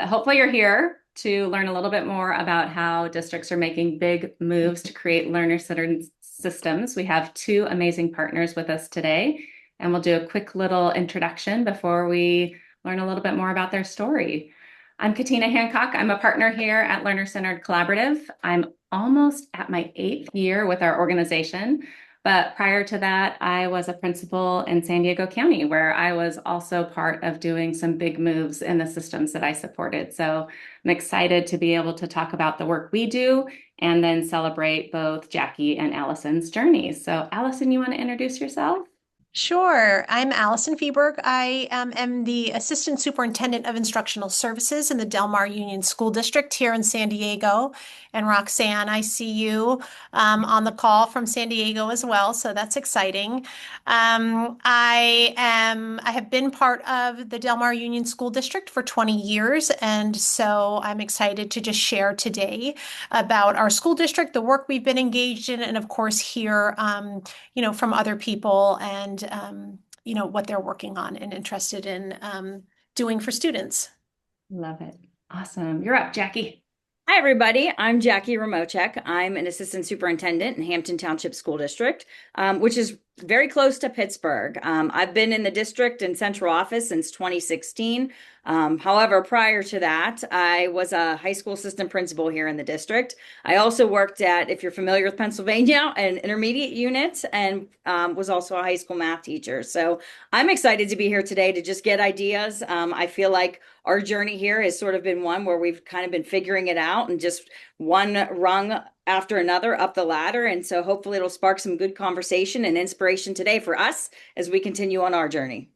Hopefully you're here to learn a little bit more about how districts are making big moves to create learner-centered systems. We have two amazing partners with us today, and we'll do a quick little introduction before we learn a little bit more about their story. I'm Katina Hancock. I'm a partner here at Learner Centered Collaborative. I'm almost at my 8th year with our organization. But prior to that, I was a principal in San Diego County, where I was also part of doing some big moves in the systems that I supported. So I'm excited to be able to talk about the work we do and then celebrate both Jackie and Allison's journeys. So Allison, you want to introduce yourself? Sure. I'm Alison Fieberg. I am the Assistant Superintendent of Instructional Services in the Del Mar Union School District here in San Diego. And Roxanne, I see you on the call from San Diego as well, so that's exciting. I have been part of the Del Mar Union School District for 20 years, and so I'm excited to just share today about our school district, the work we've been engaged in, and of course hear from other people and what they're working on and interested in doing for students. Love it. Awesome. You're up, Jackie. Hi, everybody. I'm Jackie Removcik. I'm an assistant superintendent in Hampton Township School District, which is very close to Pittsburgh. I've been in the district and central office since 2016. However, prior to that, I was a high school assistant principal here in the district. I also worked at, if you're familiar with Pennsylvania, an intermediate unit and was also a high school math teacher. So I'm excited to be here today to just get ideas. I feel like our journey here has sort of been one where we've kind of been figuring it out and just one rung after another up the ladder. And so hopefully it'll spark some good conversation and inspiration today for us as we continue on our journey.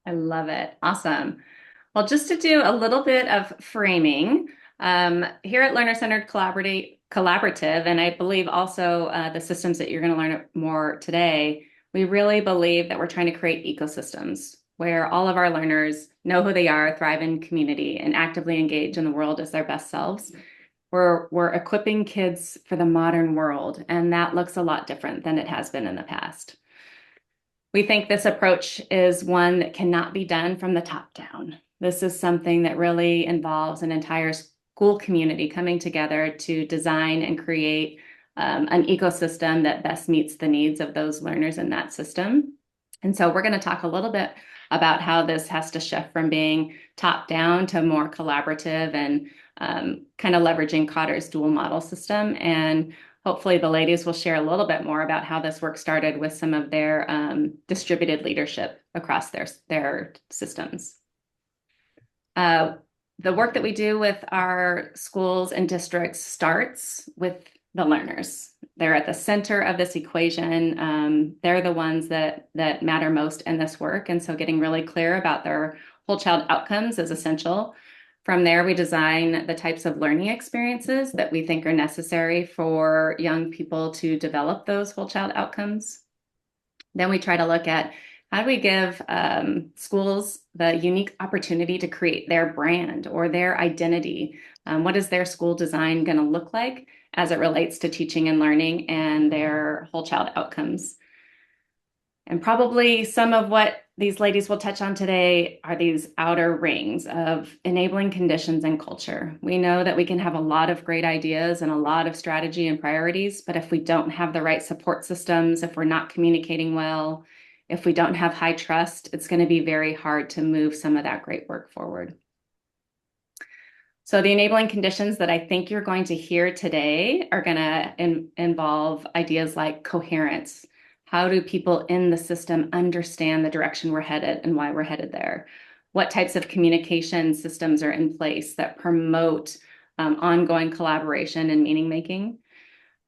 I love it. Awesome. Well, just to do a little bit of framing, here at Learner Centered Collaborative, and I believe also the systems that you're going to learn more today, we really believe that we're trying to create ecosystems where all of our learners know who they are, thrive in community, and actively engage in the world as their best selves. We're equipping kids for the modern world, and that looks a lot different than it has been in the past. We think this approach is one that cannot be done from the top down. This is something that really involves an entire school community coming together to design and create an ecosystem that best meets the needs of those learners in that system. And so we're going to talk a little bit about how this has to shift from being top down to more collaborative and kind of leveraging Cotter's dual model system. And hopefully the ladies will share a little bit more about how this work started with some of their distributed leadership across their systems. The work that we do with our schools and districts starts with the learners. They're at the center of this equation. They're the ones that matter most in this work. And so getting really clear about their whole child outcomes is essential. From there, we design the types of learning experiences that we think are necessary for young people to develop those whole child outcomes. Then we try to look at how do we give schools the unique opportunity to create their brand or their identity? What is their school design going to look like as it relates to teaching and learning and their whole child outcomes? And probably some of what these ladies will touch on today are these outer rings of enabling conditions and culture. We know that we can have a lot of great ideas and a lot of strategy and priorities, but if we don't have the right support systems, if we're not communicating well, if we don't have high trust, it's going to be very hard to move some of that great work forward. So the enabling conditions that I think you're going to hear today are going to involve ideas like coherence. How do people in the system understand the direction we're headed and why we're headed there? What types of communication systems are in place that promote ongoing collaboration and meaning making?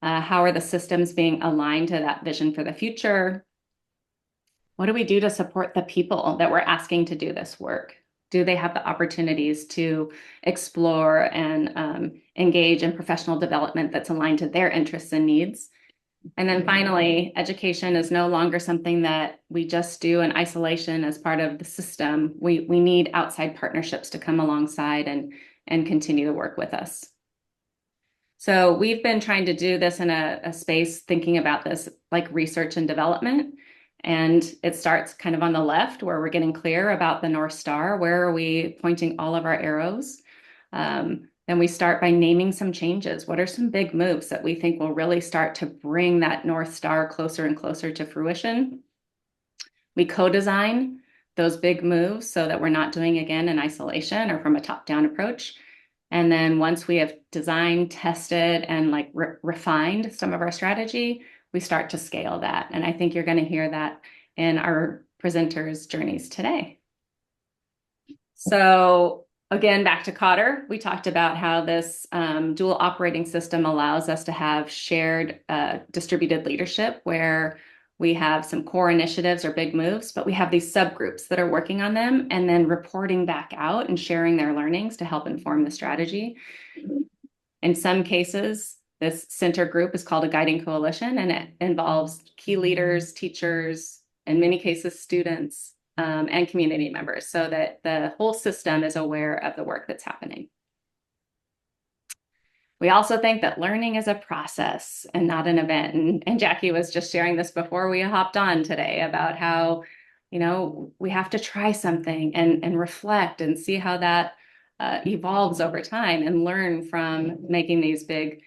How are the systems being aligned to that vision for the future? What do we do to support the people that we're asking to do this work? Do they have the opportunities to explore and engage in professional development that's aligned to their interests and needs? And then finally, education is no longer something that we just do in isolation as part of the system. We need outside partnerships to come alongside and continue to work with us. So we've been trying to do this in a space thinking about this like research and development. And it starts kind of on the left where we're getting clear about the North Star. Where are we pointing all of our arrows? Then we start by naming some changes. What are some big moves that we think will really start to bring that North Star closer and closer to fruition? We co-design those big moves so that we're not doing again in isolation or from a top-down approach. And then once we have designed, tested, and like refined some of our strategy, we start to scale that. And I think you're going to hear that in our presenters' journeys today. So again, back to Cotter, we talked about how this dual operating system allows us to have shared distributed leadership where we have some core initiatives or big moves, but we have these subgroups that are working on them and then reporting back out and sharing their learnings to help inform the strategy. In some cases, this center group is called a guiding coalition, and it involves key leaders, teachers, in many cases, students, and community members so that the whole system is aware of the work that's happening. We also think that learning is a process and not an event. And Jackie was just sharing this before we hopped on today about how, we have to try something and reflect and see how that evolves over time and learn from making these big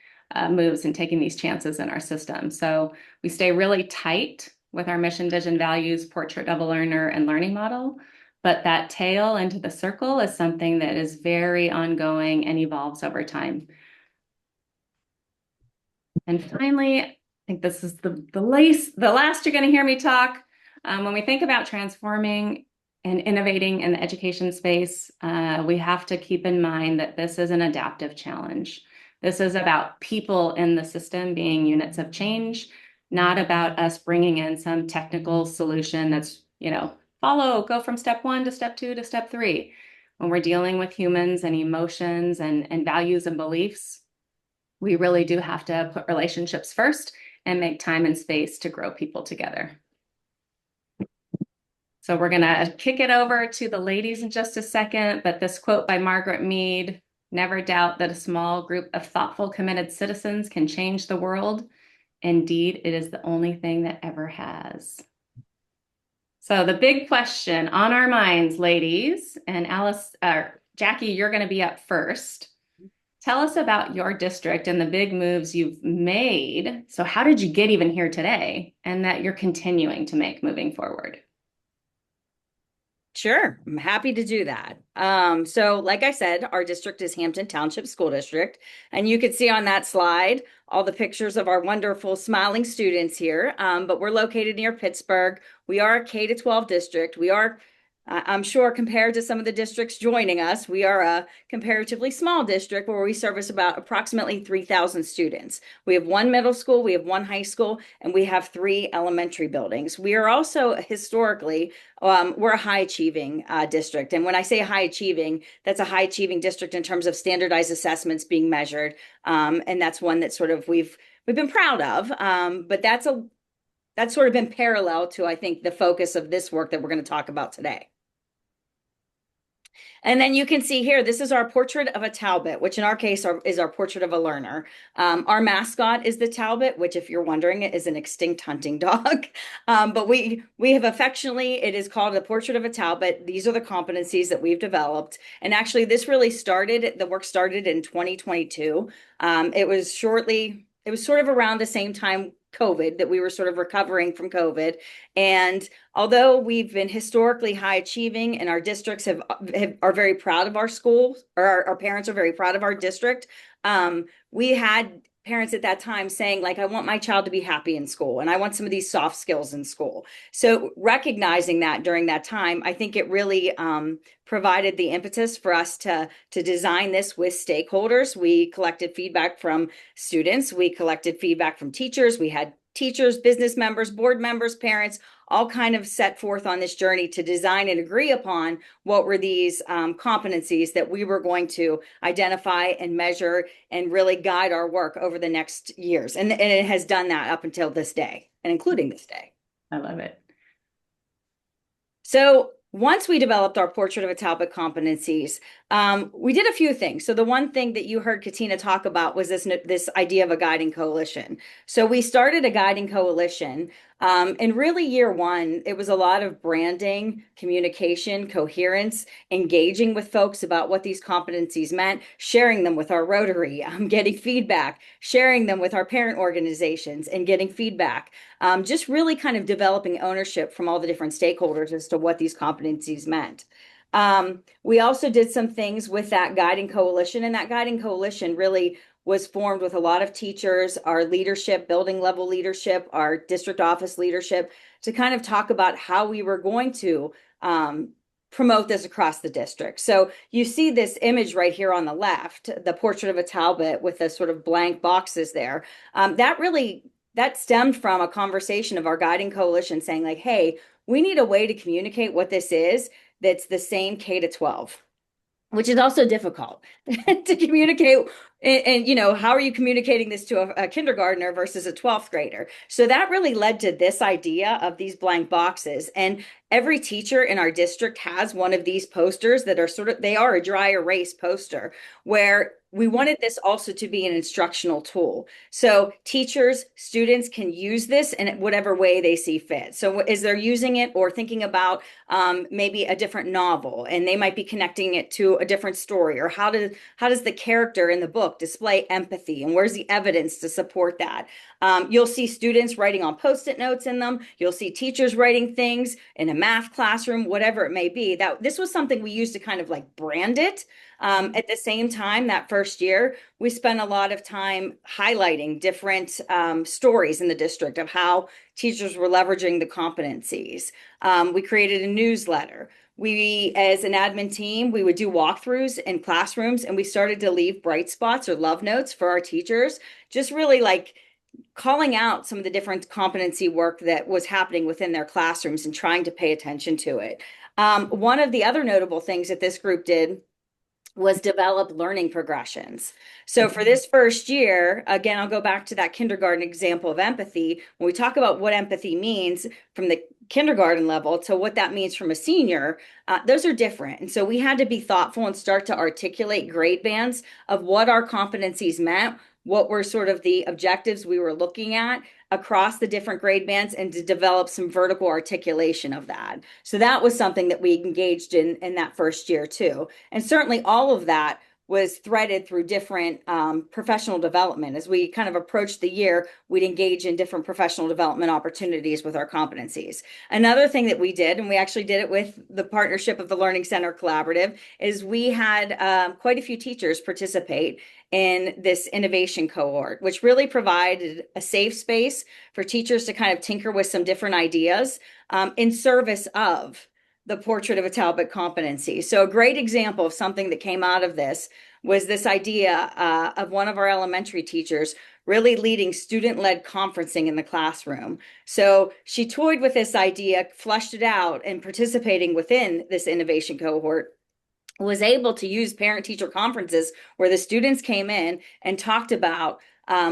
moves and taking these chances in our system. So we stay really tight with our mission, vision, values, portrait of a learner, and learning model. But that tail into the circle is something that is very ongoing and evolves over time. And finally, I think this is the last you're going to hear me talk. When we think about transforming and innovating in the education space, we have to keep in mind that this is an adaptive challenge. This is about people in the system being units of change, not about us bringing in some technical solution that's, go from step 1 to step 2 to step 3. When we're dealing with humans and emotions and values and beliefs, we really do have to put relationships first and make time and space to grow people together. So we're going to kick it over to the ladies in just a second, but this quote by Margaret Mead, "Never doubt that a small group of thoughtful, committed citizens can change the world. Indeed, it is the only thing that ever has." So the big question on our minds, ladies, and Jackie, you're going to be up first. Tell us about your district and the big moves you've made. So how did you get even here today and that you're continuing to make moving forward? Sure, I'm happy to do that. So like I said, our district is Hampton Township School District, and you can see on that slide all the pictures of our wonderful smiling students here, but we're located near Pittsburgh. We are a K-12 district. We are, I'm sure compared to some of the districts joining us, we are a comparatively small district where we service about approximately 3,000 students. We have 1 middle school, we have 1 high school, and we have 3 elementary buildings. We are also historically, we're a high achieving district. And when I say high achieving, that's a high achieving district in terms of standardized assessments being measured. And that's one that sort of we've been proud of, but that's sort of been parallel to, I think, the focus of this work that we're going to talk about today. And then you can see here, this is our portrait of a Talbot, which in our case is our portrait of a learner. Our mascot is the Talbot, which if you're wondering, is an extinct hunting dog. But we have affectionately, it is called the portrait of a Talbot. These are the competencies that we've developed. And actually this really started, the work started in 2022. It was sort of around the same time COVID that we were sort of recovering from COVID. And although we've been historically high achieving and our districts are very proud of our schools, or our parents are very proud of our district, we had parents at that time saying, like, I want my child to be happy in school and I want some of these soft skills in school. So recognizing that during that time, I think it really provided the impetus for us to design this with stakeholders. We collected feedback from students. We collected feedback from teachers. We had teachers, business members, board members, parents, all kind of set forth on this journey to design and agree upon what were these competencies that we were going to identify and measure and really guide our work over the next years. And it has done that up until this day, and including this day. I love it. So once we developed our portrait of a Talbot competencies, we did a few things. So the one thing that you heard Katina talk about was this idea of a guiding coalition. So we started a guiding coalition And really year one, it was a lot of branding, communication, coherence, engaging with folks about what these competencies meant, sharing them with our Rotary, getting feedback, sharing them with our parent organizations and getting feedback. Just really kind of developing ownership from all the different stakeholders as to what these competencies meant. We also did some things with that guiding coalition, and that guiding coalition really was formed with a lot of teachers, our leadership, building level leadership, our district office leadership, to kind of talk about how we were going to promote this across the district. So you see this image right here on the left, the portrait of a Talbot with the sort of blank boxes there. That stemmed from a conversation of our guiding coalition saying like, hey, we need a way to communicate what this is that's the same K to 12, which is also difficult to communicate. And, how are you communicating this to a kindergartner versus a 12th grader? So that really led to this idea of these blank boxes. And every teacher in our district has one of these posters that are they are a dry erase poster, where we wanted this also to be an instructional tool. So teachers, students can use this in whatever way they see fit. So as they're using it or thinking about maybe a different novel, and they might be connecting it to a different story, or how does the character in the book display empathy, and where's the evidence to support that? You'll see students writing on Post-it notes in them. You'll see teachers writing things in a math classroom, whatever it may be. This was something we used to kind of like brand it. At the same time, that first year, we spent a lot of time highlighting different stories in the district of how teachers were leveraging the competencies. We created a newsletter. We, as an admin team, we would do walkthroughs in classrooms, and we started to leave bright spots or love notes for our teachers, just really like calling out some of the different competency work that was happening within their classrooms and trying to pay attention to it. One of the other notable things that this group did was develop learning progressions. So for this first year, again, I'll go back to that kindergarten example of empathy. When we talk about what empathy means from the kindergarten level to what that means from a senior, those are different. And so we had to be thoughtful and start to articulate grade bands of what our competencies meant, what were sort of the objectives we were looking at across the different grade bands, and to develop some vertical articulation of that. So that was something that we engaged in that first year too. And certainly all of that was threaded through different professional development. As we kind of approached the year, we'd engage in different professional development opportunities with our competencies. Another thing that we did, and we actually did it with the partnership of the Learning Center Collaborative, is we had quite a few teachers participate in this innovation cohort, which really provided a safe space for teachers to kind of tinker with some different ideas in service of the portrait of a Talbot competency. So a great example of something that came out of this was this idea of one of our elementary teachers really leading student-led conferencing in the classroom. So she toyed with this idea, flushed it out, and participating within this innovation cohort was able to use parent-teacher conferences where the students came in and talked about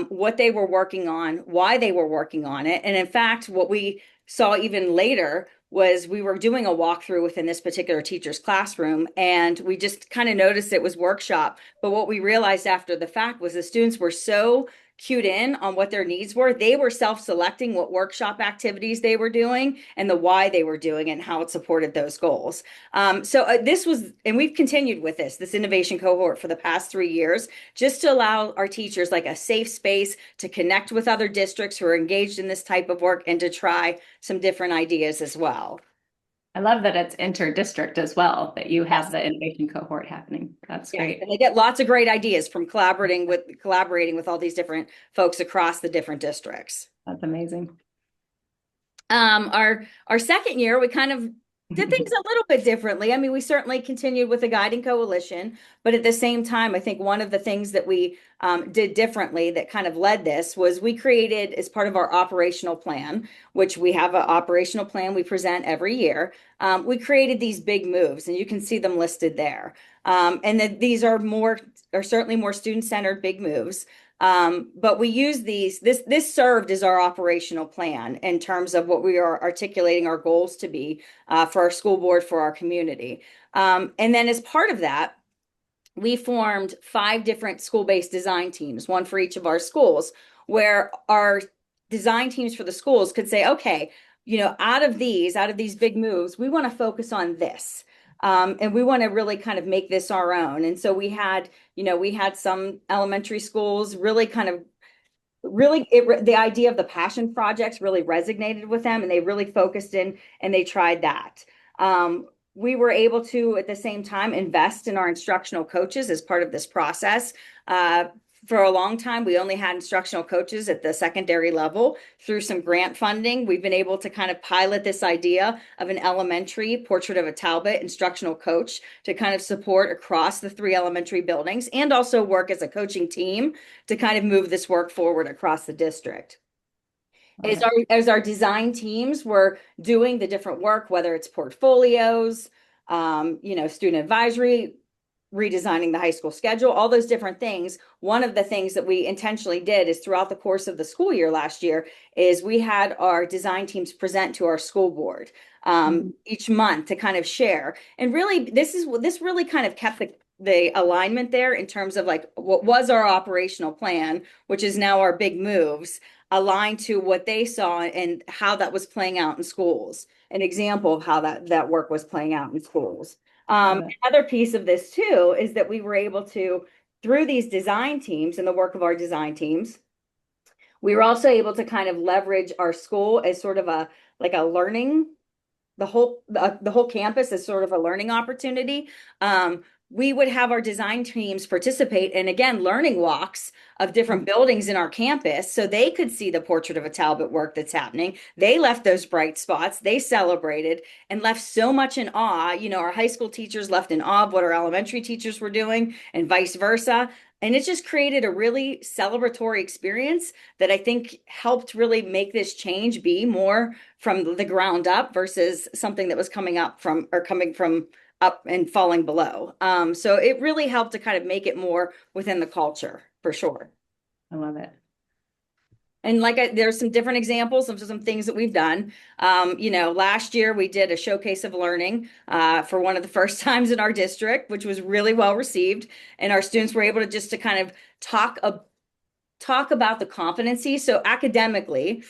what they were working on, why they were working on it. And in fact, what we saw even later was we were doing a walkthrough within this particular teacher's classroom, and we just kind of noticed it was workshop. But what we realized after the fact was the students were so cued in on what their needs were. They were self-selecting what workshop activities they were doing and the why they were doing it and how it supported those goals. This was, and we've continued with this innovation cohort for the past 3 years, just to allow our teachers like a safe space to connect with other districts who are engaged in this type of work and to try some different ideas as well. I love that it's inter-district as well, that you have the innovation cohort happening. That's great. And they get lots of great ideas from collaborating with all these different folks across the different districts. That's amazing. Our second year, we kind of did things a little bit differently. I mean, we certainly continued with the guiding coalition, but at the same time, I think one of the things that we did differently that kind of led this was we created, as part of our operational plan, which we have an operational plan we present every year, we created these big moves, and you can see them listed there. And that these are certainly more student-centered big moves. But we use this served as our operational plan in terms of what we are articulating our goals to be for our school board, for our community. And then as part of that, we formed 5 different school-based design teams, one for each of our schools, where our design teams for the schools could say, okay, out of these big moves, we want to focus on this. And we want to really kind of make this our own. And so we had some elementary schools really kind of the idea of the passion projects really resonated with them, and they really focused in and they tried that. We were able to at the same time invest in our instructional coaches as part of this process. For a long time, we only had instructional coaches at the secondary level. Through some grant funding, we've been able to kind of pilot this idea of an elementary portrait of a Talbot instructional coach to kind of support across the 3 elementary buildings, and also work as a coaching team to kind of move this work forward across the district. As our design teams were doing the different work, whether it's portfolios, student advisory, redesigning the high school schedule, all those different things. One of the things that we intentionally did is throughout the course of the school year last year is we had our design teams present to our school board each month to kind of share. And really, this really kind of kept the alignment there in terms of like what was our operational plan, which is now our big moves, aligned to what they saw and how that was playing out in schools. An example of how that work was playing out in schools. Another piece of this too is that we were able to, through these design teams and the work of our design teams, we were also able to kind of leverage our school as sort of a learning, the whole campus as sort of a learning opportunity. We would have our design teams participate in, again, learning walks of different buildings in our campus so they could see the portrait of a Talbot work that's happening. They left those bright spots, they celebrated and left so much in awe. Our high school teachers left in awe of what our elementary teachers were doing and vice versa. And it just created a really celebratory experience that I think helped really make this change be more from the ground up versus something that was coming from up and falling below. So it really helped to kind of make it more within the culture, for sure. I love it. And there's some different examples of some things that we've done. Last year we did a showcase of learning for one of the first times in our district, which was really well received. And our students were able to kind of talk about the competency. So academically,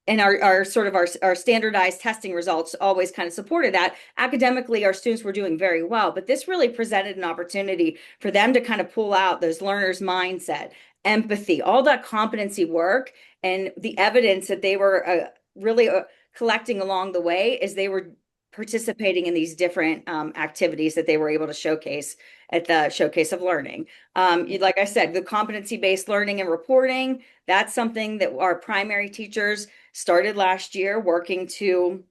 and our standardized testing results always kind of supported that. Academically, our students were doing very well, but this really presented an opportunity for them to kind of pull out those learners' mindset, empathy, all that competency work, and the evidence that they were really collecting along the way as they were participating in these different activities that they were able to showcase at the Showcase of Learning. Like I said, the competency-based learning and reporting, that's something that our primary teachers started last year, working to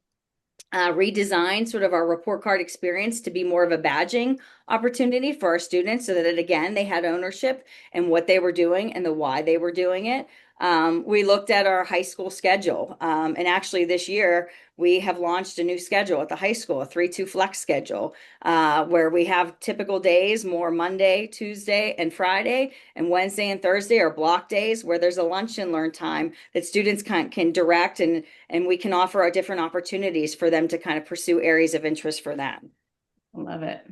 redesign sort of our report card experience to be more of a badging opportunity for our students so that, again, they had ownership in what they were doing and the why they were doing it. We looked at our high school schedule, and actually this year we have launched a new schedule at the high school, a 3-2 flex schedule, where we have typical days, more Monday, Tuesday, and Friday, and Wednesday and Thursday are block days where there's a lunch and learn time that students can direct, and we can offer our different opportunities for them to kind of pursue areas of interest for them. I love it.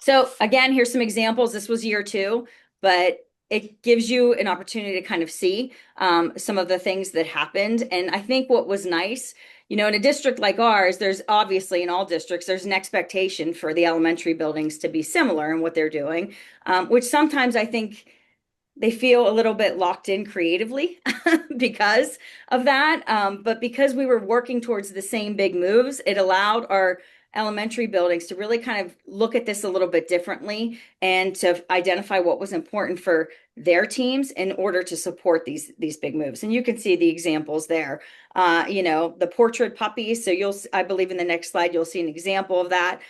So again, here's some examples. This was year 2, but it gives you an opportunity to kind of see some of the things that happened. And I think what was nice, in a district like ours, there's obviously in all districts, there's an expectation for the elementary buildings to be similar in what they're doing, which sometimes I think they feel a little bit locked in creatively because of that. But because we were working towards the same big moves, it allowed our elementary buildings to really kind of look at this a little bit differently and to identify what was important for their teams in order to support these big moves. And you can see the examples there. The portrait puppies. So I believe in the next slide, you'll see an example of that.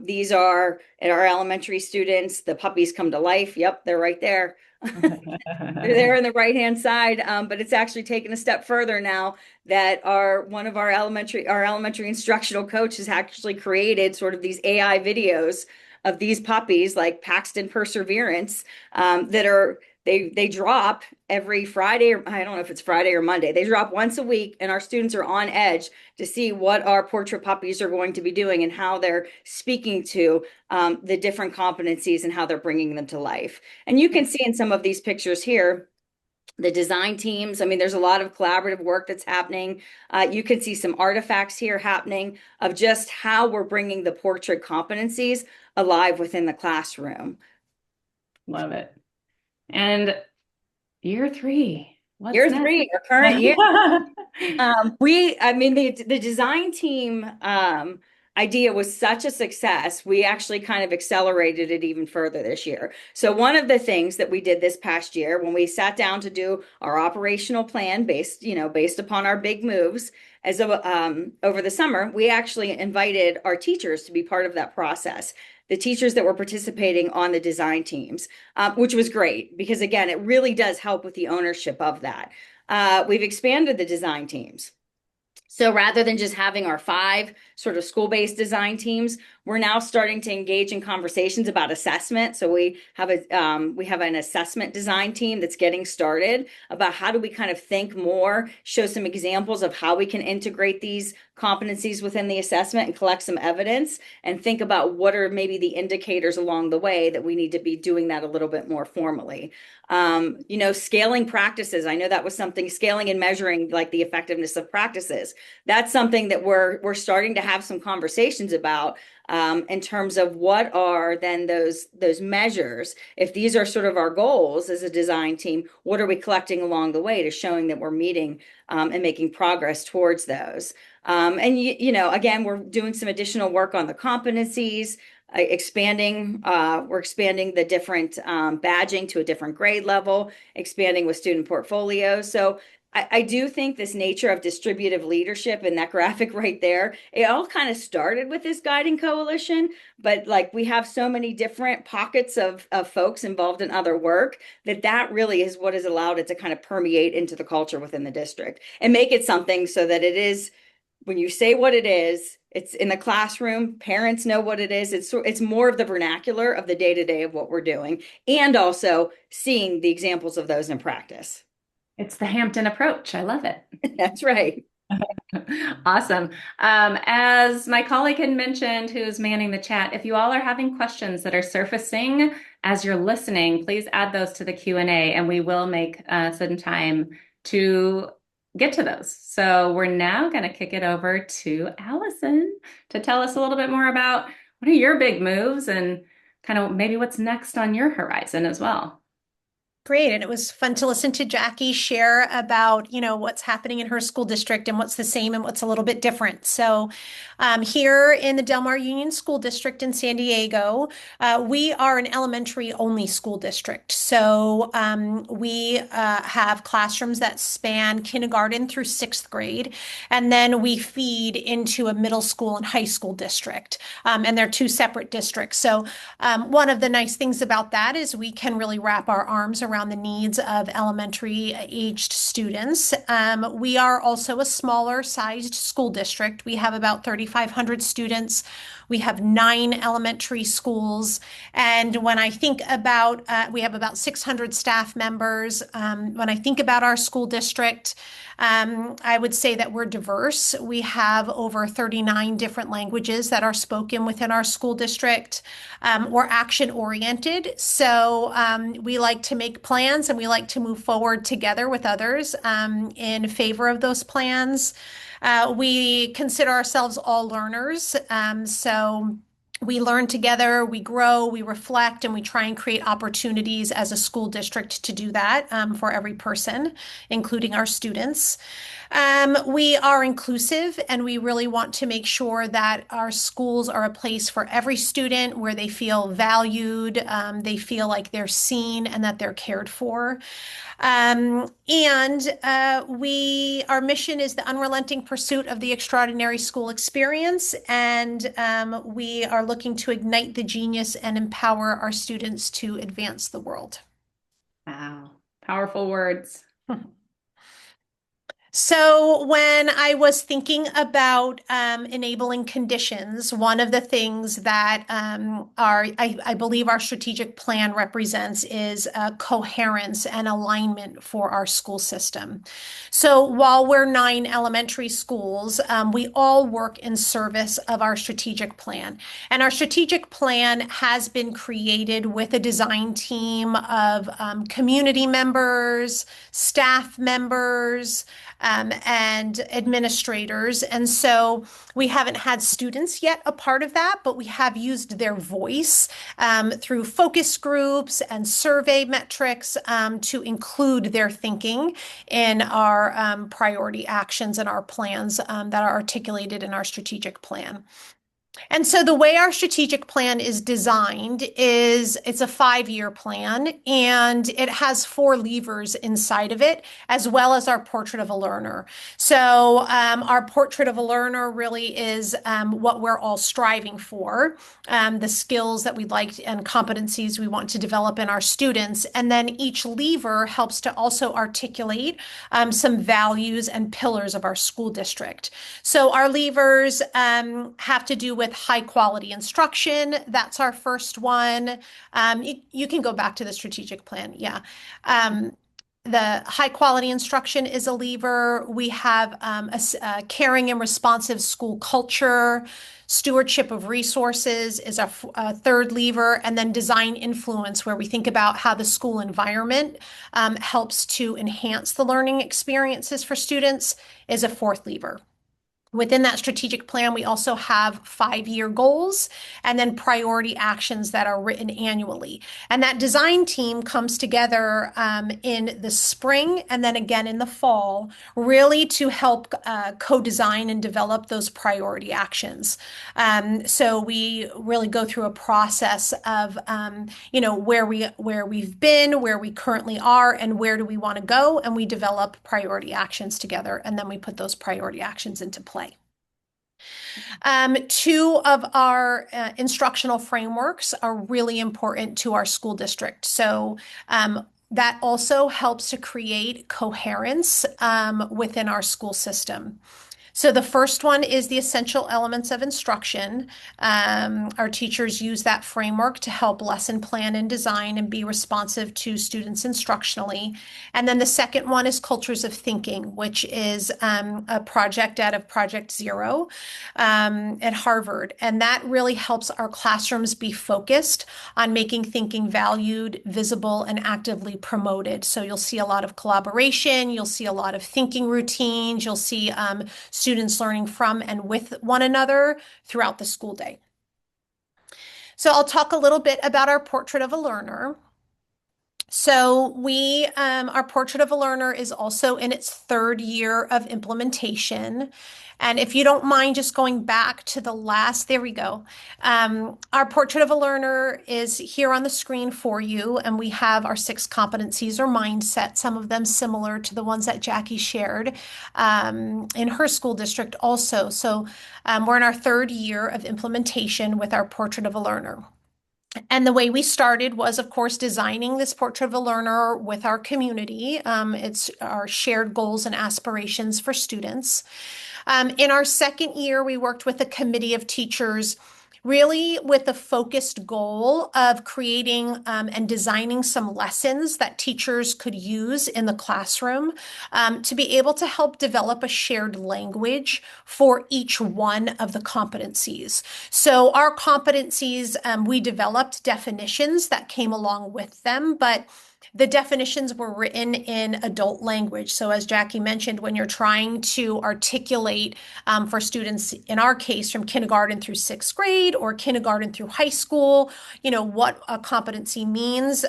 These are our elementary students. The puppies come to life. Yep, they're right there. They're there on the right-hand side, but it's actually taken a step further now that one of our elementary instructional coach has actually created sort of these AI videos of these puppies like Paxton Perseverance that they drop every Friday, or I don't know if it's Friday or Monday. They drop once a week, and our students are on edge to see what our portrait puppies are going to be doing and how they're speaking to the different competencies and how they're bringing them to life. And you can see in some of these pictures here, the design teams. I mean, there's a lot of collaborative work that's happening. You can see some artifacts here happening of just how we're bringing the portrait competencies alive within the classroom. Love it. And year three, what's Year next? three, our current year. I mean, the design team idea was such a success. We actually kind of accelerated it even further this year. So one of the things that we did this past year when we sat down to do our operational plan based upon our big moves over the summer, we actually invited our teachers to be part of that process. The teachers that were participating on the design teams, which was great because again, it really does help with the ownership of that. We've expanded the design teams. So rather than just having our 5 sort of school-based design teams, we're now starting to engage in conversations about assessment. So we have an assessment design team that's getting started about how do we kind of think more, show some examples of how we can integrate these competencies within the assessment and collect some evidence and think about what are maybe the indicators along the way that we need to be doing that a little bit more formally. Scaling practices. I know that was something, scaling and measuring like the effectiveness of practices. That's something that we're starting to have some conversations about in terms of what are then those measures. If these are sort of our goals as a design team, what are we collecting along the way to showing that we're meeting and making progress towards those? Again, we're doing some additional work on the competencies. We're expanding the different badging to a different grade level, expanding with student portfolios. So I do think this nature of distributive leadership and that graphic right there, it all kind of started with this guiding coalition, but like we have so many different pockets of folks involved in other work that really is what has allowed it to kind of permeate into the culture within the district and make it something so that it is, when you say what it is, it's in the classroom, parents know what it is. It's more of the vernacular of the day-to-day of what we're doing and also seeing the examples of those in practice. It's the Hampton approach. I love it. That's right. Awesome. As my colleague had mentioned, who's manning the chat, if you all are having questions that are surfacing as you're listening, please add those to the Q&A and we will make some time to get to those. So we're now going to kick it over to Alison to tell us a little bit more about what are your big moves and kind of maybe what's next on your horizon as well. Great. And it was fun to listen to Jackie share about, what's happening in her school district and what's the same and what's a little bit different. So here in the Del Mar Union School District in San Diego, we are an elementary only school district. So we have classrooms that span kindergarten through 6th grade. And then we feed into a middle school and high school district. And they're 2 separate districts. So one of the nice things about that is we can really wrap our arms around the needs of elementary aged students. We are also a smaller sized school district. We have about 3,500 students. We have 9 elementary schools. And when I think about, we have about 600 staff members. When I think about our school district, I would say that we're diverse. We have over 39 different languages that are spoken within our school district. We're action oriented. So we like to make plans and we like to move forward together with others in favor of those plans. We consider ourselves all learners. So we learn together, we grow, we reflect, and we try and create opportunities as a school district to do that for every person, including our students. We are inclusive and we really want to make sure that our schools are a place for every student where they feel valued, they feel like they're seen and that they're cared for. Our mission is the unrelenting pursuit of the extraordinary school experience. And we are looking to ignite the genius and empower our students to advance the world. Wow. Powerful words. So when I was thinking about enabling conditions, one of the things that I believe our strategic plan represents is coherence and alignment for our school system. So while we're 9 elementary schools, we all work in service of our strategic plan. And our strategic plan has been created with a design team of community members, staff members, and administrators. And so we haven't had students yet a part of that, but we have used their voice through focus groups and survey metrics to include their thinking in our priority actions and our plans that are articulated in our strategic plan. And so the way our strategic plan is designed is it's a 5-year plan, and it has 4 levers inside of it, as well as our portrait of a learner. So our portrait of a learner really is what we're all striving for, the skills that we'd like and competencies we want to develop in our students. And then each lever helps to also articulate some values and pillars of our school district. So our levers have to do with high quality instruction. That's our first one. You can go back to the strategic plan. Yeah. The high quality instruction is a lever. We have a caring and responsive school culture. Stewardship of resources is a third lever. And then design influence, where we think about how the school environment helps to enhance the learning experiences for students, is a fourth lever. Within that strategic plan, we also have 5-year goals and then priority actions that are written annually. And that design team comes together in the spring and then again in the fall, really to help co-design and develop those priority actions. So we really go through a process of, where we've been, where we currently are, and where do we want to go, and we develop priority actions together, and then we put those priority actions into play. 2 of our instructional frameworks are really important to our school district. So that also helps to create coherence within our school system. So the first one is the essential elements of instruction. Our teachers use that framework to help lesson plan and design and be responsive to students instructionally. And then the second one is cultures of thinking, which is a project out of Project Zero at Harvard. And that really helps our classrooms be focused on making thinking valued, visible, and actively promoted. So you'll see a lot of collaboration, you'll see a lot of thinking routines, you'll see students learning from and with one another throughout the school day. So I'll talk a little bit about our portrait of a learner. So our portrait of a learner is also in its 3rd year of implementation. And if you don't mind just going back to the last, there we go. Our portrait of a learner is here on the screen for you, and we have our 6 competencies or mindset, some of them similar to the ones that Jackie shared in her school district also. So we're in our 3rd year of implementation with our portrait of a learner. And the way we started was, of course, designing this portrait of a learner with our community. It's our shared goals and aspirations for students. In our 2nd year, we worked with a committee of teachers, really with the focused goal of creating and designing some lessons that teachers could use in the classroom to be able to help develop a shared language for each one of the competencies. So our competencies, we developed definitions that came along with them, but the definitions were written in adult language. So as Jackie mentioned, when you're trying to articulate for students, in our case, from kindergarten through 6th grade or kindergarten through high school, what a competency means,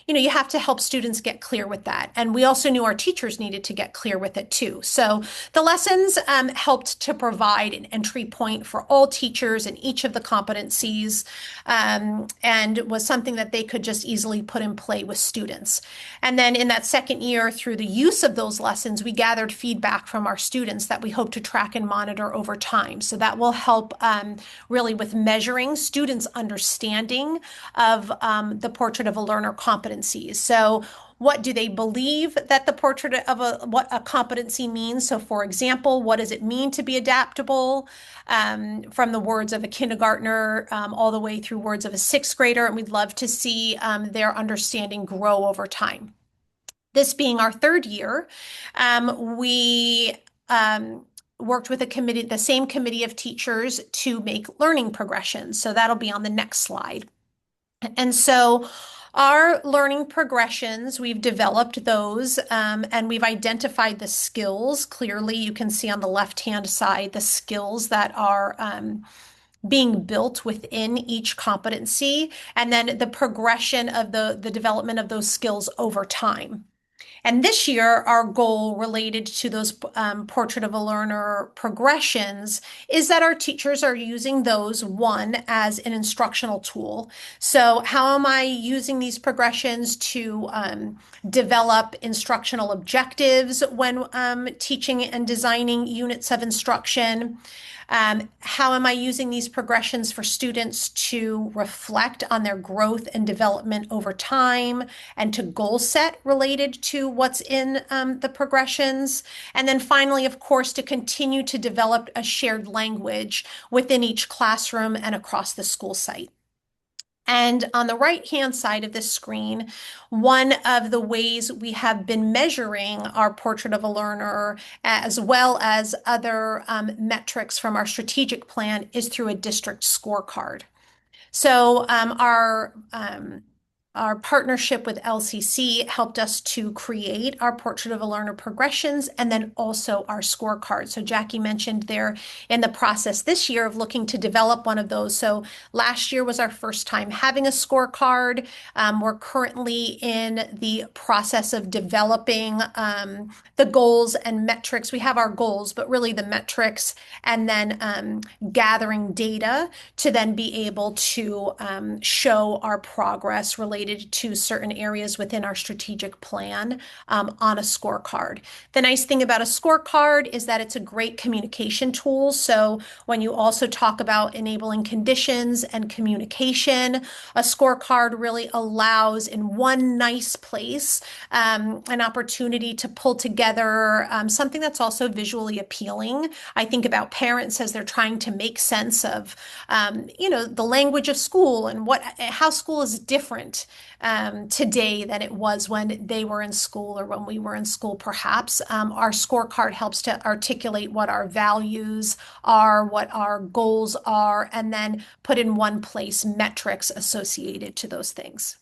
you have to help students get clear with that. And we also knew our teachers needed to get clear with it too. So the lessons helped to provide an entry point for all teachers in each of the competencies and was something that they could just easily put in play with students. And then in that 2nd year, through the use of those lessons, we gathered feedback from our students that we hope to track and monitor over time. So that will help really with measuring students' understanding of the portrait of a learner competencies. So What do they believe that the portrait of what a competency means? So for example, what does it mean to be adaptable? From the words of a kindergartner all the way through words of a sixth grader. And we'd love to see their understanding grow over time. This being our third year, we worked with a committee, the same committee of teachers, to make learning progressions. So that'll be on the next slide. And so our learning progressions, we've developed those and we've identified the skills. Clearly, you can see on the left-hand side the skills that are being built within each competency, and then the progression of the development of those skills over time. And this year, our goal related to those Portrait of a Learner progressions is that our teachers are using those, one, as an instructional tool. So how am I using these progressions to develop instructional objectives when teaching and designing units of instruction? How am I using these progressions for students to reflect on their growth and development over time and to goal set related to what's in the progressions? And then finally, of course, to continue to develop a shared language within each classroom and across the school site. And on the right-hand side of this screen, one of the ways we have been measuring our Portrait of a Learner, as well as other metrics from our strategic plan, is through a district scorecard. So our partnership with LCC helped us to create our Portrait of a Learner progressions and then also our scorecard. So Jackie mentioned they're in the process this year of looking to develop one of those. So last year was our first time having a scorecard. We're currently in the process of developing the goals and metrics. We have our goals, but really the metrics, and then gathering data to then be able to show our progress related to certain areas within our strategic plan on a scorecard. The nice thing about a scorecard is that it's a great communication tool. So when you also talk about enabling conditions and communication, a scorecard really allows in one nice place an opportunity to pull together something that's also visually appealing. I think about parents as they're trying to make sense of, the language of school and how school is different today than it was when they were in school or when we were in school, perhaps. Our scorecard helps to articulate what our values are, what our goals are, and then put in one place metrics associated to those things.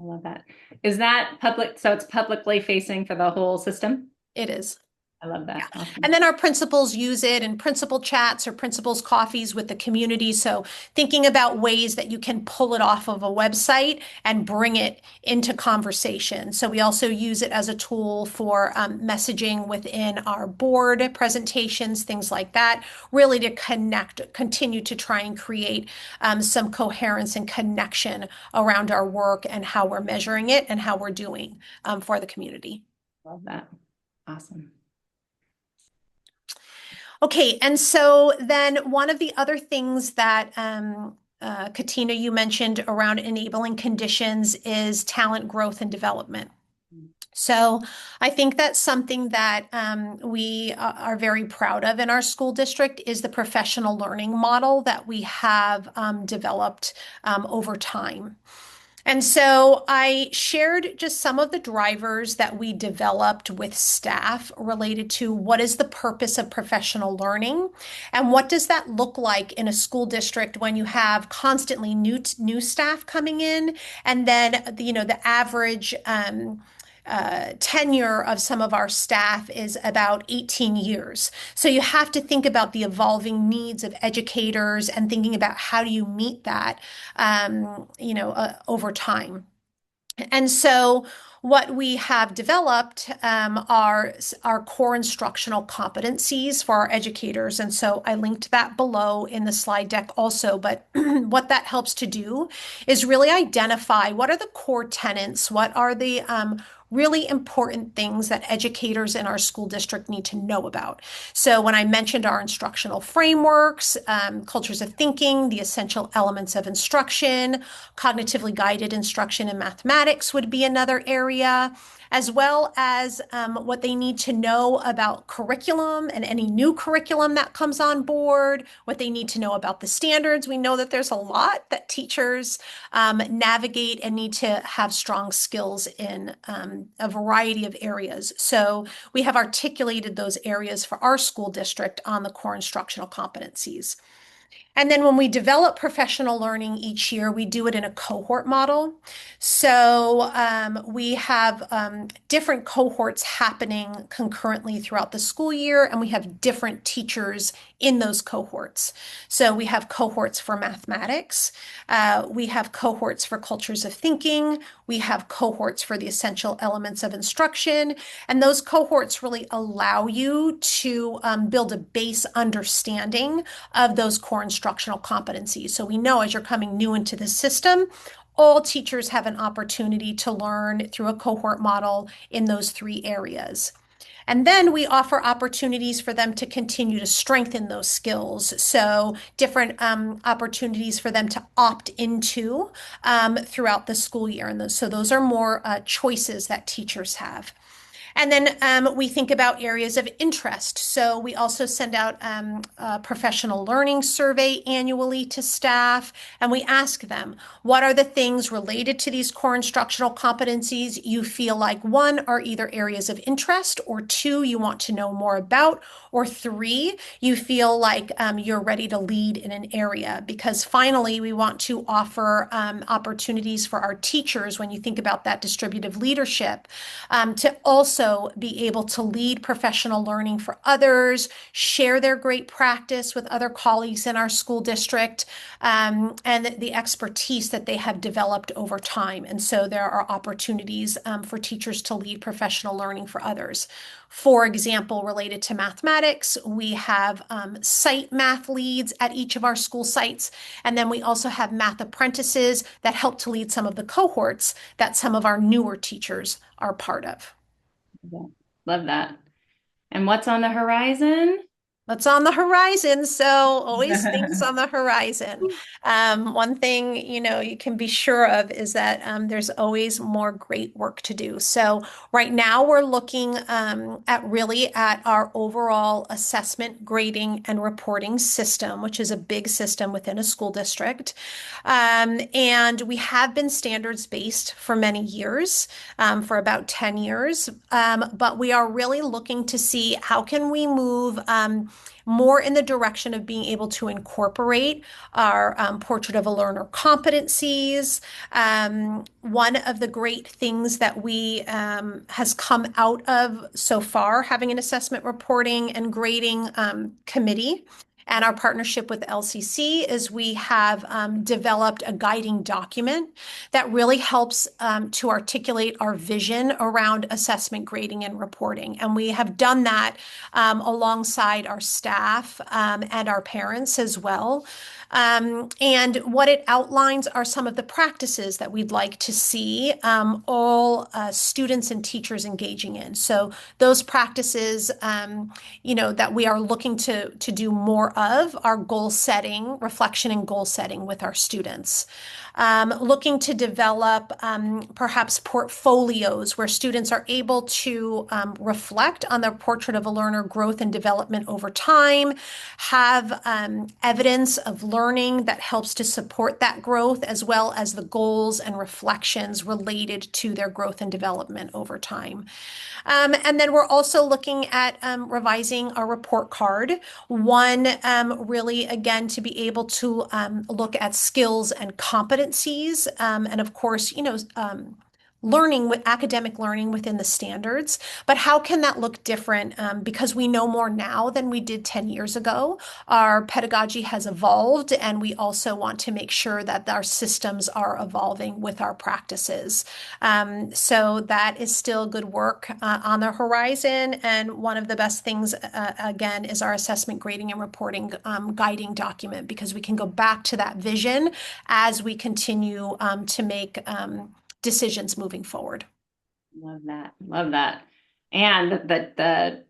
I love that. Is that public? So it's publicly facing for the whole system? It is. I love that. Yeah. Awesome. And then our principals use it in principal chats or principals coffees with the community. So thinking about ways that you can pull it off of a website and bring it into conversation. So we also use it as a tool for messaging within our board presentations, things like that, really to continue to try and create some coherence and connection around our work and how we're measuring it and how we're doing for the community. Love that. Awesome. Okay, and so then one of the other things that Katina, you mentioned around enabling conditions is talent growth and development. So I think that's something that we are very proud of in our school district is the professional learning model that we have developed over time. And so I shared just some of the drivers that we developed with staff related to what is the purpose of professional learning and what does that look like in a school district when you have constantly new staff coming in, and then the average tenure of some of our staff is about 18 years. So you have to think about the evolving needs of educators and thinking about how do you meet that, over time. And so what we have developed are our core instructional competencies for our educators. And so I linked that below in the slide deck also. But what that helps to do is really identify what are the core tenets, what are the really important things that educators in our school district need to know about. So when I mentioned our instructional frameworks, cultures of thinking, the essential elements of instruction, cognitively guided instruction in mathematics would be another area, as well as what they need to know about curriculum and any new curriculum that comes on board, what they need to know about the standards. We know that there's a lot that teachers navigate and need to have strong skills in a variety of areas. So we have articulated those areas for our school district on the core instructional competencies. And then when we develop professional learning each year, we do it in a cohort model. So we have different cohorts happening concurrently throughout the school year, and we have different teachers in those cohorts. So we have cohorts for mathematics, we have cohorts for cultures of thinking, we have cohorts for the essential elements of instruction, and those cohorts really allow you to build a base understanding of those core instructional competencies. So we know as you're coming new into the system, all teachers have an opportunity to learn through a cohort model in those three areas. And then we offer opportunities for them to continue to strengthen those skills. So different opportunities for them to opt into throughout the school year. And so those are more choices that teachers have. And then we think about areas of interest. So we also send out a professional learning survey annually to staff, and we ask them, what are the things related to these core instructional competencies you feel like, one, are either areas of interest, or two, you want to know more about, or three, you feel like you're ready to lead in an area. Because finally, we want to offer opportunities for our teachers, when you think about that distributive leadership, to also be able to lead professional learning for others, share their great practice with other colleagues in our school district, and the expertise that they have developed over time. And so there are opportunities for teachers to lead professional learning for others. For example, related to mathematics, we have site math leads at each of our school sites. And then we also have math apprentices that help to lead some of the cohorts that some of our newer teachers are part of. Love that. And what's on the horizon? What's on the horizon? So always things on the horizon. One thing, you can be sure of is that there's always more great work to do. So right now we're looking at our overall assessment, grading, and reporting system, which is a big system within a school district. And we have been standards-based for many years, for about 10 years. But we are really looking to see how can we move more in the direction of being able to incorporate our portrait of a learner competencies. One of the great things that we has come out of so far having an assessment reporting and grading committee and our partnership with LCC is we have developed a guiding document that really helps to articulate our vision around assessment, grading, and reporting. And we have done that alongside our staff and our parents as well. And what it outlines are some of the practices that we'd like to see all students and teachers engaging in. So those practices, that we are looking to do more of are goal setting, reflection, and goal setting with our students. Looking to develop perhaps portfolios where students are able to reflect on their portrait of a learner growth and development over time, have evidence of learning that helps to support that growth, as well as the goals and reflections related to their growth and development over time. And then we're also looking at revising our report card. One, really, again, to be able to look at skills and competencies, and of course, learning with academic learning within the standards, but how can that look different? Because we know more now than we did 10 years ago. Our pedagogy has evolved, and we also want to make sure that our systems are evolving with our practices. So that is still good work on the horizon. And one of the best things, again, is our assessment, grading, and reporting guiding document, because we can go back to that vision as we continue to make decisions moving forward. Love that. Love that. And the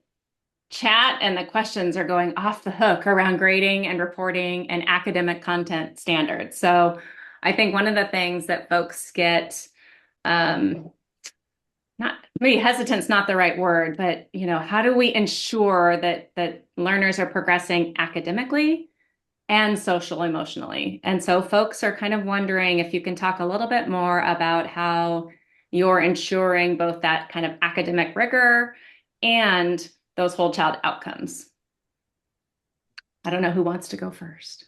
chat and the questions are going off the hook around grading and reporting and academic content standards. So I think one of the things that folks get, not maybe hesitant's not the right word, but how do we ensure that learners are progressing academically and social emotionally? And so folks are kind of wondering if you can talk a little bit more about how you're ensuring both that kind of academic rigor and those whole child outcomes. I don't know who wants to go first.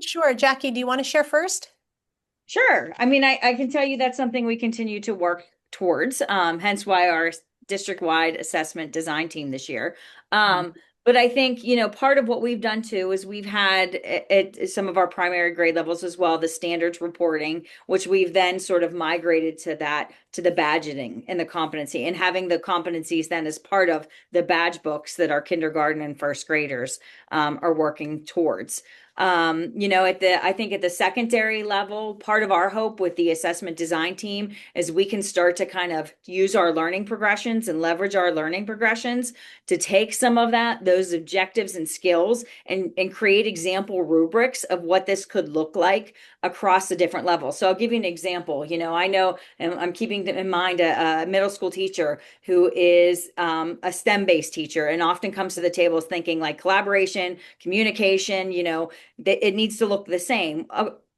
Sure. Jackie, do you want to share first? Sure. I mean, I can tell you that's something we continue to work towards, hence why our district-wide assessment design team this year. But I think, part of what we've done too is we've had at some of our primary grade levels as well, the standards reporting, which we've then sort of migrated to the badging and the competency, and having the competencies then as part of the badge books that our kindergarten and first graders are working towards. I think at the secondary level, part of our hope with the assessment design team is we can start to kind of use our learning progressions and leverage our learning progressions to take some of those objectives and skills and create example rubrics of what this could look like across the different levels. So I'll give you an example. I know, and I'm keeping in mind a middle school teacher who is a STEM-based teacher and often comes to the table thinking like collaboration, communication, it needs to look the same.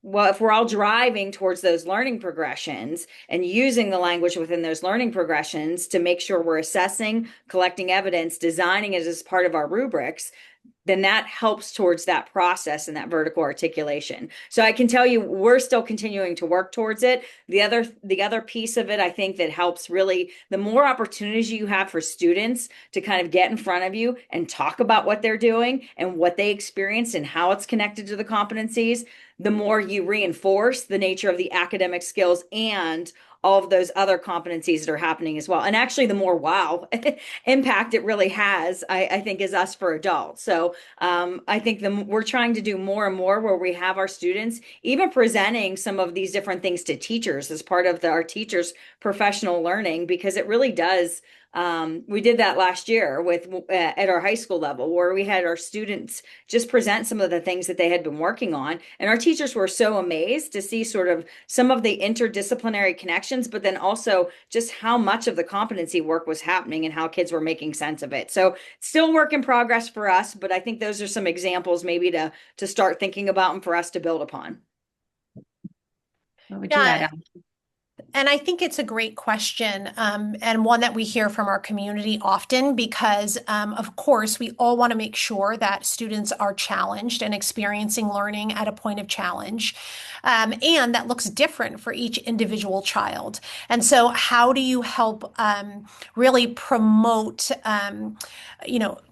Well, if we're all driving towards those learning progressions and using the language within those learning progressions to make sure we're assessing, collecting evidence, designing it as part of our rubrics, then that helps towards that process and that vertical articulation. So I can tell you, we're still continuing to work towards it. The other piece of it, I think that helps really, the more opportunities you have for students to kind of get in front of you and talk about what they're doing and what they experienced and how it's connected to the competencies, the more you reinforce the nature of the academic skills and all of those other competencies that are happening as well. And actually, the more wow impact it really has, I think, is us for adults. So I think we're trying to do more and more where we have our students even presenting some of these different things to teachers as part of our teachers' professional learning, because it really does. We did that last year at our high school level, where we had our students just present some of the things that they had been working on. And our teachers were so amazed to see sort of some of the interdisciplinary connections, but then also just how much of the competency work was happening and how kids were making sense of it. So still work in progress for us, but I think those are some examples maybe to start thinking about and for us to build upon. What would you add, Alison? And I think it's a great question, and one that we hear from our community often because, of course, we all want to make sure that students are challenged and experiencing learning at a point of challenge, and that looks different for each individual child. And so how do you help really promote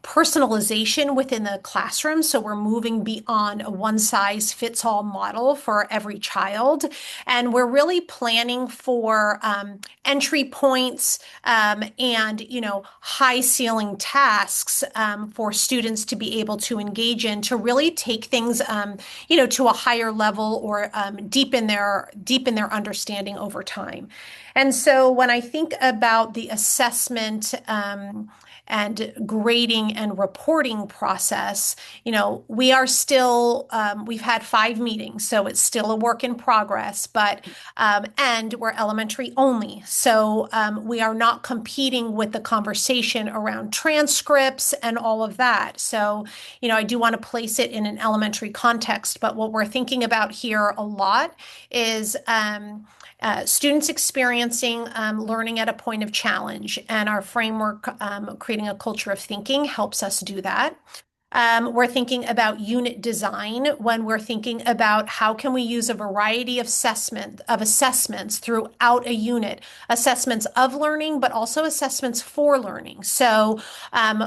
personalization within the classroom? So we're moving beyond a one-size-fits-all model for every child, and we're really planning for entry points and high ceiling tasks for students to be able to engage in to really take things to a higher level or deepen their understanding over time. And so when I think about the assessment and grading and reporting process, we are still, we've had 5 meetings, so it's still a work in progress, but, and we're elementary only. So we are not competing with the conversation around transcripts and all of that. So, I do want to place it in an elementary context, but what we're thinking about here a lot is students experiencing learning at a point of challenge, and our framework, creating a culture of thinking, helps us do that. We're thinking about unit design when we're thinking about how can we use a variety of assessments throughout a unit, assessments of learning, but also assessments for learning. So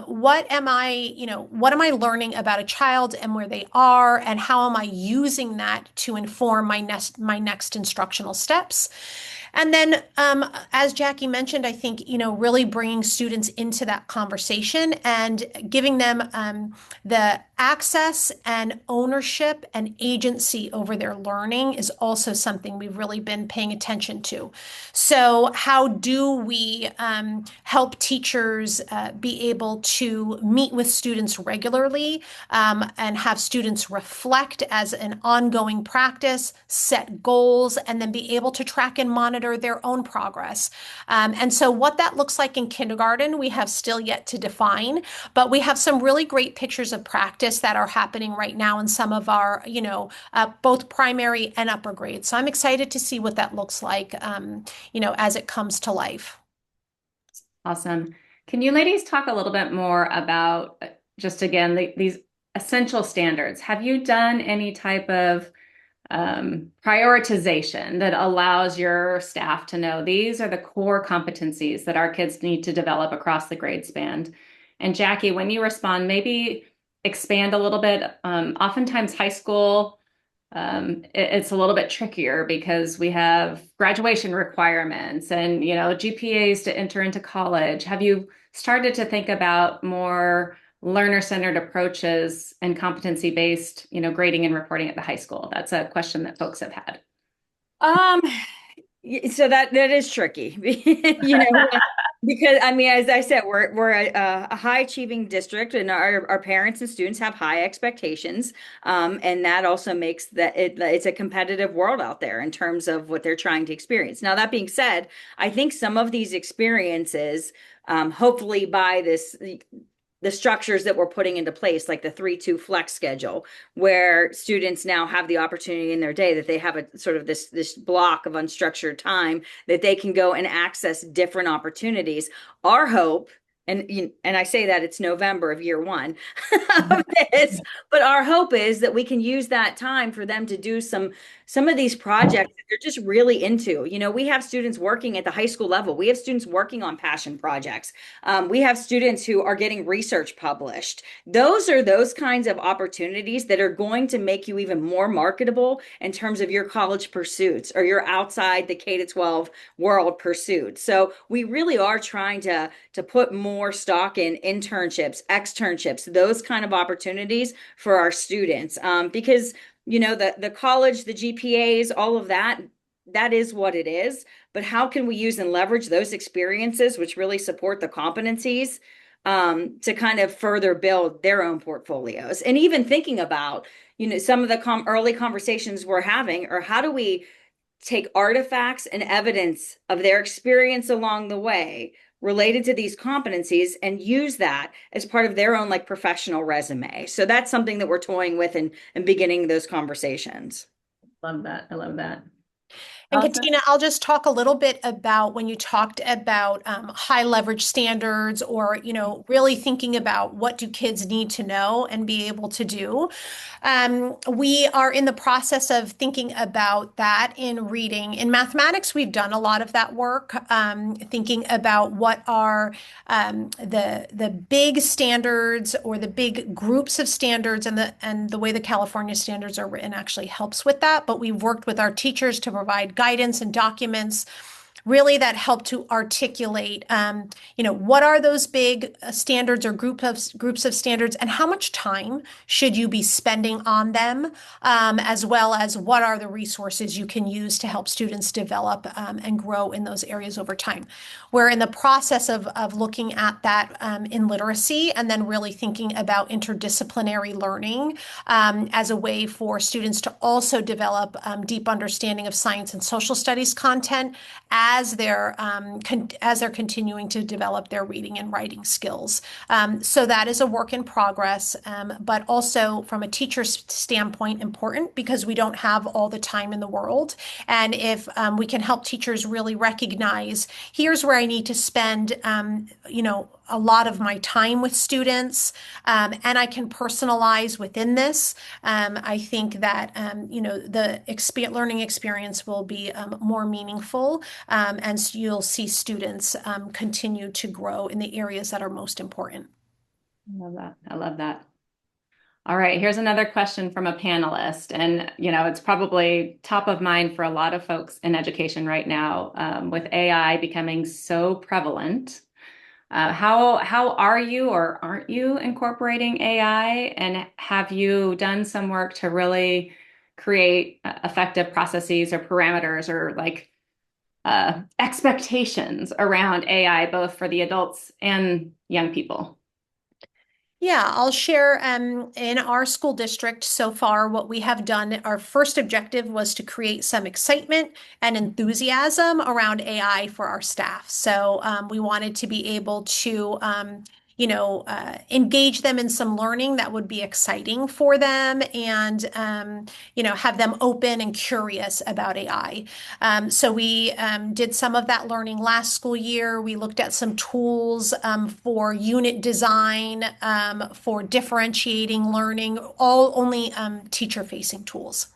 what am I learning about a child and where they are, and how am I using that to inform my next instructional steps? And then, as Jackie mentioned, I think, really bringing students into that conversation and giving them the access and ownership and agency over their learning is also something we've really been paying attention to. So how do we help teachers be able to meet with students regularly and have students reflect as an ongoing practice, set goals, and then be able to track and monitor their own progress? And so what that looks like in kindergarten, we have still yet to define, but we have some really great pictures of practice that are happening right now in some of our, both primary and upper grades. So I'm excited to see what that looks like, as it comes to life. Awesome. Can you ladies talk a little bit more about just again these essential standards? Have you done any type of prioritization that allows your staff to know these are the core competencies that our kids need to develop across the grade span? And Jackie, when you respond, maybe expand a little bit. Oftentimes high school, it's a little bit trickier because we have graduation requirements and, GPAs to enter into college. Have you started to think about more learner-centered approaches and competency-based, grading and reporting at the high school? That's a question that folks have had. So that is tricky, because as I said, we're a high achieving district, and our parents and students have high expectations, and that also makes that it's a competitive world out there in terms of what they're trying to experience. Now, that being said, I think some of these experiences, hopefully by the structures that we're putting into place, like the 3-2 flex schedule, where students now have the opportunity in their day that they have a sort of this block of unstructured time that they can go and access different opportunities. Our hope, and I say that it's November of year one of this, but our hope is that we can use that time for them to do some of these projects that they're just really into. We have students working at the high school level. We have students working on passion projects. We have students who are getting research published. Those are those kinds of opportunities that are going to make you even more marketable in terms of your college pursuits or your outside the K-12 world pursuits. So we really are trying to put more stock in internships, externships, those kind of opportunities for our students, because the college, the GPAs, all of that is what it is. But how can we use and leverage those experiences, which really support the competencies, to kind of further build their own portfolios? And even thinking about, some of the early conversations we're having, or how do we take artifacts and evidence of their experience along the way related to these competencies and use that as part of their own professional resume. So that's something that we're toying with and beginning those conversations. Love that. I love that. And Katina, I'll just talk a little bit about when you talked about high leverage standards, or, really thinking about what do kids need to know and be able to do. We are in the process of thinking about that in reading. In mathematics, we've done a lot of that work, thinking about what are the big standards or the big groups of standards, and the way the California standards are written actually helps with that. But we've worked with our teachers to provide guidance and documents really that help to articulate, what are those big standards or groups of standards, and how much time should you be spending on them, as well as what are the resources you can use to help students develop and grow in those areas over time. We're in the process of looking at that in literacy, and then really thinking about interdisciplinary learning as a way for students to also develop deep understanding of science and social studies content as they're continuing to develop their reading and writing skills. So that is a work in progress, but also from a teacher's standpoint important, because we don't have all the time in the world. And if we can help teachers really recognize, here's where I need to spend, a lot of my time with students, and I can personalize within this. I think that, the learning experience will be more meaningful, and you'll see students continue to grow in the areas that are most important. I love that. I love that. All right, here's another question from a panelist, and it's probably top of mind for a lot of folks in education right now, with AI becoming so prevalent. How are you or aren't you incorporating AI? And have you done some work to really create effective processes or parameters or like expectations around AI, both for the adults and young people? Yeah, I'll share in our school district so far what we have done. Our first objective was to create some excitement and enthusiasm around AI for our staff. So we wanted to be able to engage them in some learning that would be exciting for them and, have them open and curious about AI. So we did some of that learning last school year. We looked at some tools for unit design, for differentiating learning, all only teacher-facing tools.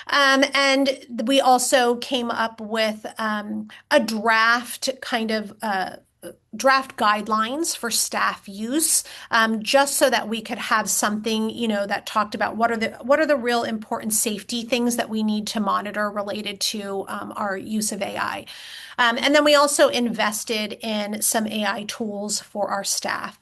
And we also came up with a draft guidelines for staff use, just so that we could have something, that talked about what are the real important safety things that we need to monitor related to our use of AI. And then we also invested in some AI tools for our staff.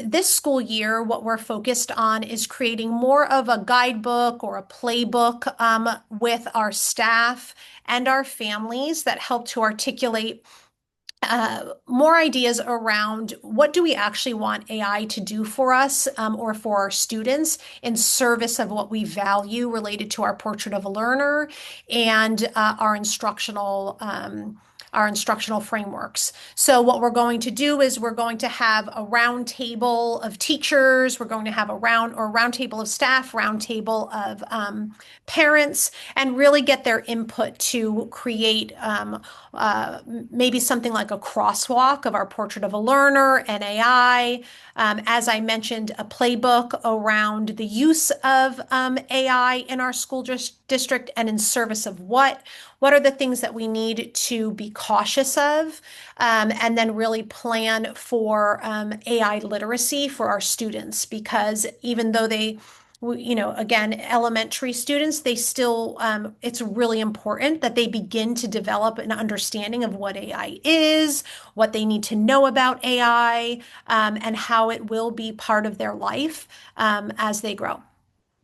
This school year, what we're focused on is creating more of a guidebook or a playbook with our staff and our families that help to articulate more ideas around what do we actually want AI to do for us or for our students in service of what we value related to our portrait of a learner and our instructional frameworks. So what we're going to do is we're going to have a round table of teachers, we're going to have a round table of staff, round table of parents, and really get their input to create maybe something like a crosswalk of our portrait of a learner and AI. As I mentioned, a playbook around the use of AI in our school district and in service of what are the things that we need to be cautious of, and then really plan for AI literacy for our students, because even though again, elementary students, they still, it's really important that they begin to develop an understanding of what AI is, what they need to know about AI, and how it will be part of their life as they grow.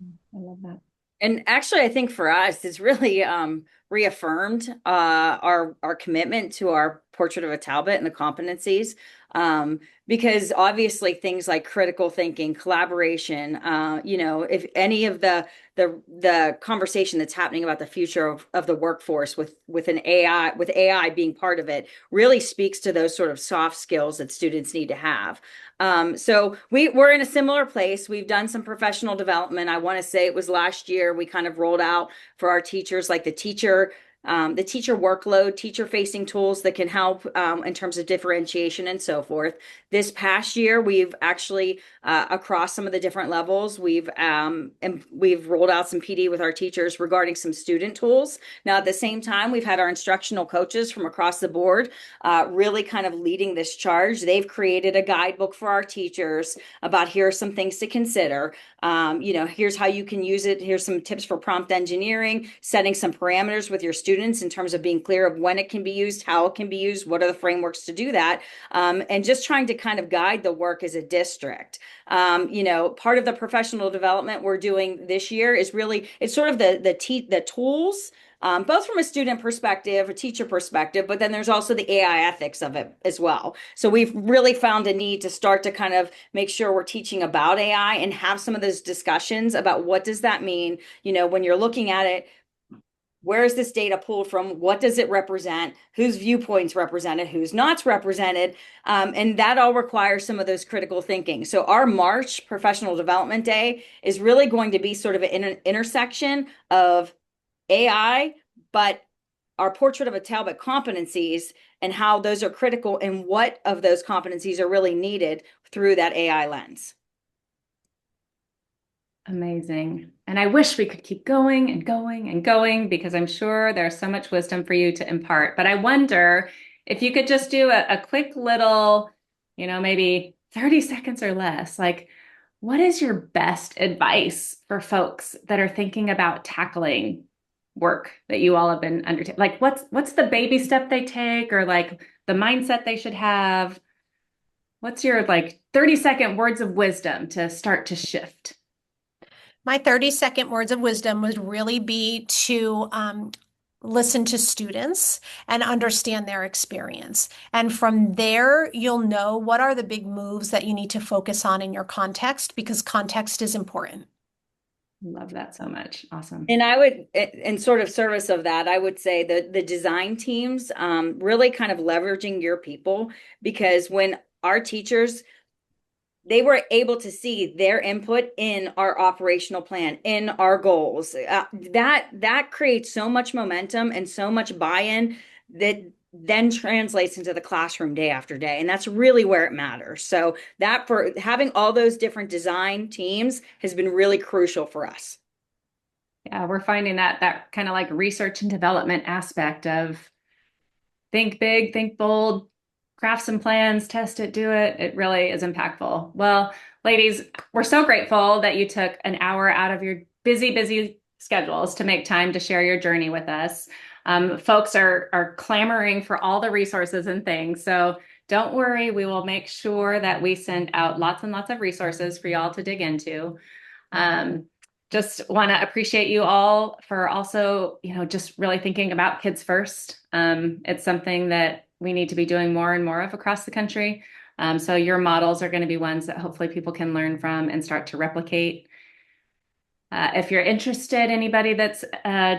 I love that. And actually, I think for us, it's really reaffirmed our commitment to our portrait of a Talbot and the competencies. Because obviously things like critical thinking, collaboration, if any of the conversation that's happening about the future of the workforce with AI being part of it really speaks to those sort of soft skills that students need to have. So we're in a similar place. We've done some professional development. I want to say it was last year we kind of rolled out for our teachers, like the teacher workload, teacher-facing tools that can help in terms of differentiation and so forth. This past year, we've actually across some of the different levels, we've rolled out some PD with our teachers regarding some student tools. Now, at the same time, we've had our instructional coaches from across the board really kind of leading this charge. They've created a guidebook for our teachers about here are some things to consider. Here's how you can use it. Here's some tips for prompt engineering, setting some parameters with your students in terms of being clear of when it can be used, how it can be used, what are the frameworks to do that, and just trying to kind of guide the work as a district. Part of the professional development we're doing this year is really, it's sort of the tools, both from a student perspective, a teacher perspective, but then there's also the AI ethics of it as well. So we've really found a need to start to kind of make sure we're teaching about AI and have some of those discussions about what does that mean, when you're looking at it. Where is this data pulled from? What does it represent? Whose viewpoints represented? Who's not represented? And that all requires some of those critical thinking. So our March Professional Development Day is really going to be sort of an intersection of AI, but our portrait of a Talbot competencies and how those are critical and what of those competencies are really needed through that AI lens. Amazing. And I wish we could keep going and going and going, because I'm sure there's so much wisdom for you to impart. But I wonder if you could just do a quick little, maybe 30 seconds or less, like, what is your best advice for folks that are thinking about tackling work that you all have been undertaking? Like, what's the baby step they take, or like the mindset they should have? What's your like 30-second words of wisdom to start to shift? My 30-second words of wisdom would really be to listen to students and understand their experience. And from there, you'll know what are the big moves that you need to focus on in your context, because context is important. Love that so much. Awesome. And I would, in sort of service of that, I would say that the design teams, really kind of leveraging your people, because when our teachers, they were able to see their input in our operational plan, in our goals. That creates so much momentum and so much buy-in that then translates into the classroom day after day. And that's really where it matters. So that, for having all those different design teams, has been really crucial for us. Yeah, we're finding that kind of like research and development aspect of think big, think bold, craft some plans, test it, do it. It really is impactful. Well, ladies, we're so grateful that you took an hour out of your busy, busy schedules to make time to share your journey with us. Folks are clamoring for all the resources and things. So don't worry, we will make sure that we send out lots and lots of resources for y'all to dig into. Just want to appreciate you all for also, just really thinking about kids first. It's something that we need to be doing more and more of across the country. So your models are going to be ones that hopefully people can learn from and start to replicate. If you're interested, anybody that's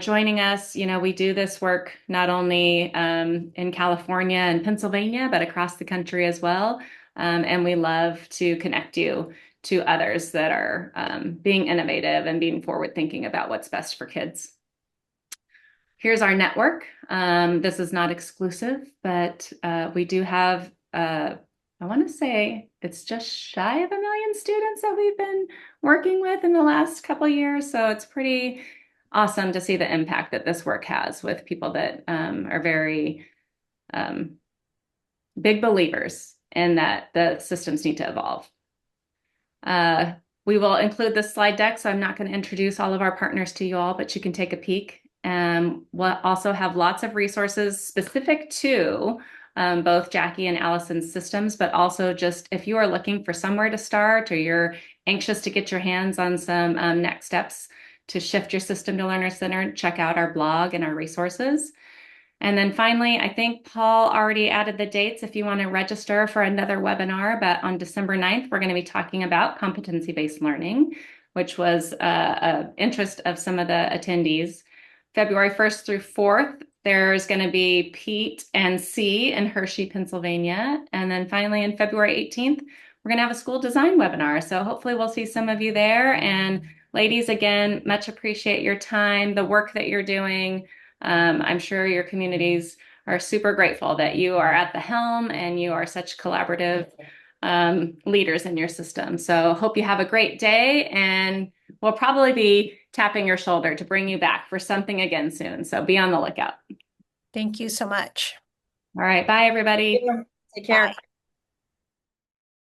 joining us, we do this work not only in California and Pennsylvania, but across the country as well. And we love to connect you to others that are being innovative and being forward thinking about what's best for kids. Here's our network. This is not exclusive, but we do have, I want to say it's just shy of 1 million students that we've been working with in the last couple of years. So it's pretty awesome to see the impact that this work has with people that are very big believers in that the systems need to evolve. We will include this slide deck, so I'm not going to introduce all of our partners to you all, but you can take a peek. We'll also have lots of resources specific to both Jackie and Alison's systems, but also just if you are looking for somewhere to start or you're anxious to get your hands on some next steps to shift your system to learner-centered, check out our blog and our resources. And then finally, I think Paul already added the dates if you want to register for another webinar, but on December 9th, we're going to be talking about competency-based learning, which was an interest of some of the attendees. February 1st through 4th, there's going to be Pete and C in Hershey, Pennsylvania. And then finally, in February 18th, we're going to have a school design webinar. So hopefully we'll see some of you there. And ladies, again, much appreciate your time, the work that you're doing. I'm sure your communities are super grateful that you are at the helm and you are such collaborative leaders in your system. So hope you have a great day, and we'll probably be tapping your shoulder to bring you back for something again soon. So be on the lookout. Thank you so much. All right. Bye, everybody. Take care. Bye.